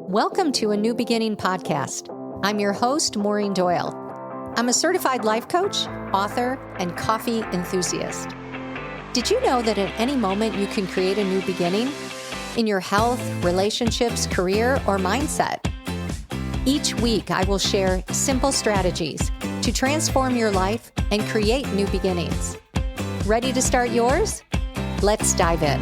Welcome to a New Beginning podcast. I'm your host, Maureen Doyle. I'm a certified life coach, author, and coffee enthusiast. Did you know that at any moment you can create a new beginning in your health, relationships, career, or mindset? Each week, I will share simple strategies to transform your life and create new beginnings. Ready to start yours? Let's dive in.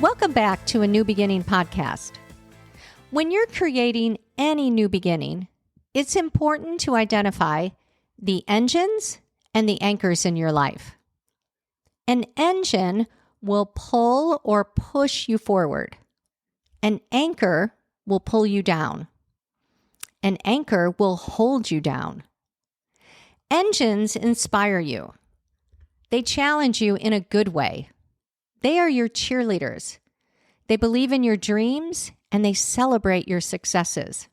Welcome back to a New Beginning podcast. When you're creating any new beginning, it's important to identify the engines and the anchors in your life. An engine will pull or push you forward. An anchor will pull you down. An anchor will hold you down. Engines inspire you. They challenge you in a good way. They are your cheerleaders. They believe in your dreams and they celebrate your successes.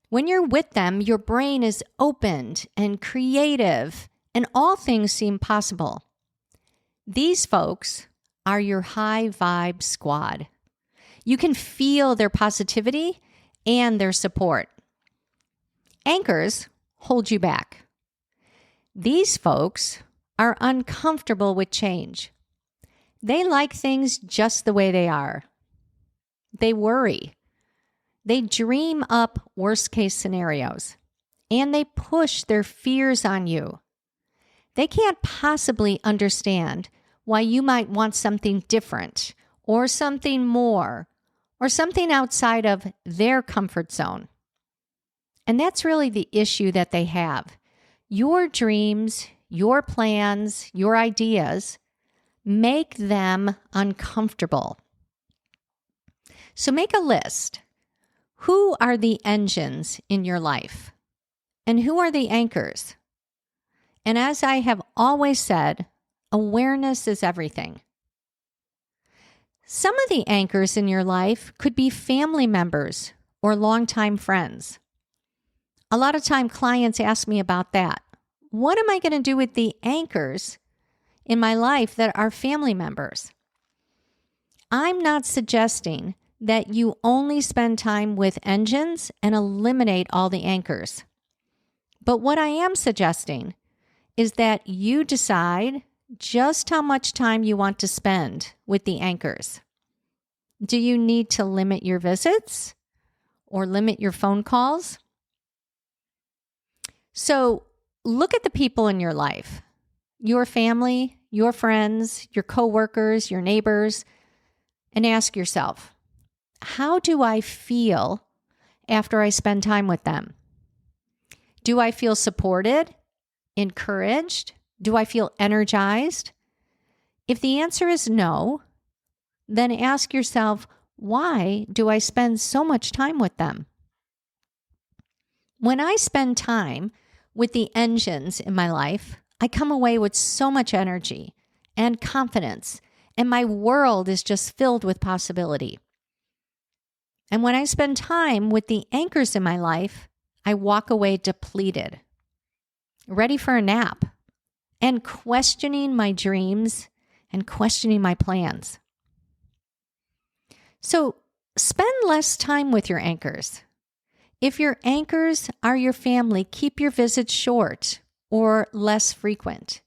When you're with them, your brain is opened and creative and all things seem possible. These folks are your high vibe squad. You can feel their positivity and their support. Anchors hold you back. These folks are uncomfortable with change. They like things just the way they are. They worry. They dream up worst-case scenarios, and they push their fears on you. They can't possibly understand why you might want something different or something more or something outside of their comfort zone. And that's really the issue that they have. Your dreams, your plans, your ideas make them uncomfortable. So make a list. Who are the engines in your life? And who are the anchors? And as I have always said, awareness is everything. Some of the anchors in your life could be family members or longtime friends. A lot of time clients ask me about that. What am I going to do with the anchors in my life that are family members? I'm not suggesting that you only spend time with engines and eliminate all the anchors. But what I am suggesting is that you decide just how much time you want to spend with the anchors. Do you need to limit your visits or limit your phone calls? So look at the people in your life. Your family, your friends, your coworkers, your neighbors, and ask yourself, how do I feel after I spend time with them? Do I feel supported, encouraged? Do I feel energized? If the answer is no, then ask yourself, why do I spend so much time with them? When I spend time with the engines in my life, I come away with so much energy and confidence, and my world is just filled with possibility. And when I spend time with the anchors in my life, I walk away depleted, ready for a nap, and questioning my dreams and questioning my plans. So spend less time with your anchors. If your anchors are your family, keep your visits short or less frequent.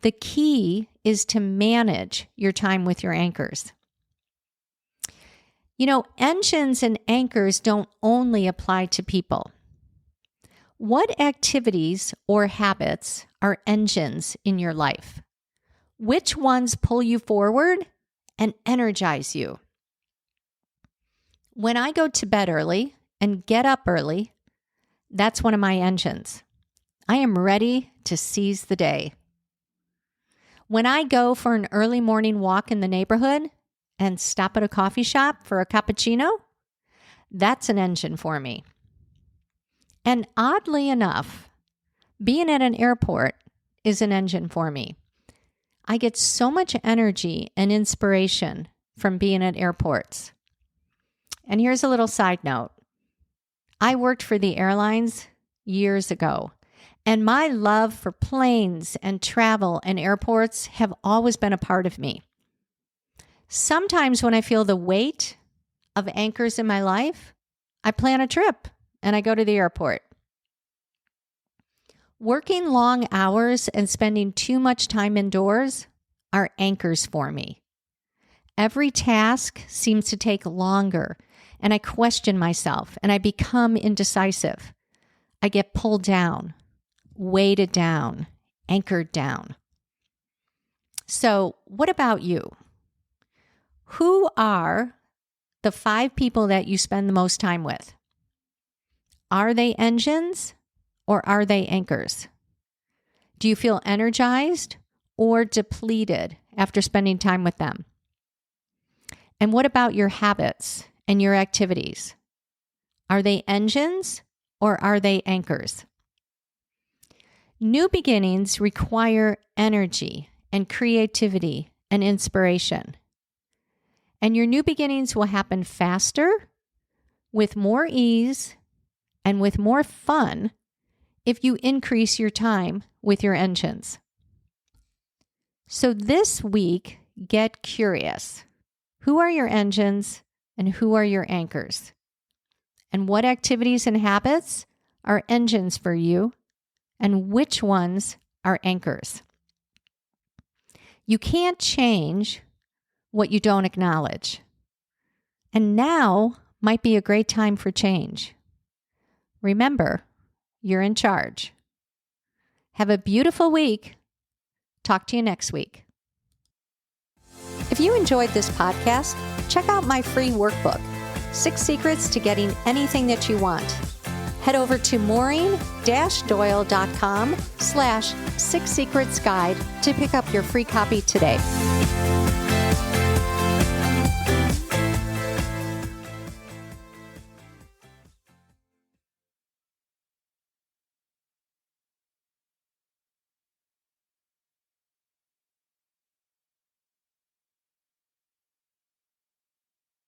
The key is to manage your time with your anchors. You know, engines and anchors don't only apply to people. What activities or habits are engines in your life? Which ones pull you forward and energize you? When I go to bed early and get up early, that's one of my engines. I am ready to seize the day. When I go for an early morning walk in the neighborhood and stop at a coffee shop for a cappuccino, that's an engine for me. And oddly enough, being at an airport is an engine for me. I get so much energy and inspiration from being at airports. And here's a little side note. I worked for the airlines years ago, and my love for planes and travel and airports have always been a part of me. Sometimes when I feel the weight of anchors in my life, I plan a trip and I go to the airport. Working long hours and spending too much time indoors are anchors for me. Every task seems to take longer, and I question myself, and I become indecisive. I get pulled down, weighted down, anchored down. So, what about you? Who are the 5 people that you spend the most time with? Are they engines or are they anchors? Do you feel energized or depleted after spending time with them? And what about your habits and your activities? Are they engines or are they anchors? New beginnings require energy and creativity and inspiration. And your new beginnings will happen faster, with more ease, and with more fun if you increase your time with your engines. So this week, get curious. Who are your engines and who are your anchors? And what activities and habits are engines for you and which ones are anchors? You can't change what you don't acknowledge. And now might be a great time for change. Remember, you're in charge. Have a beautiful week. Talk to you next week. If you enjoyed this podcast, check out my free workbook, 6 Secrets to Getting Anything That You Want. Head over to maureen-doyle.com/6secrets guide to pick up your free copy today.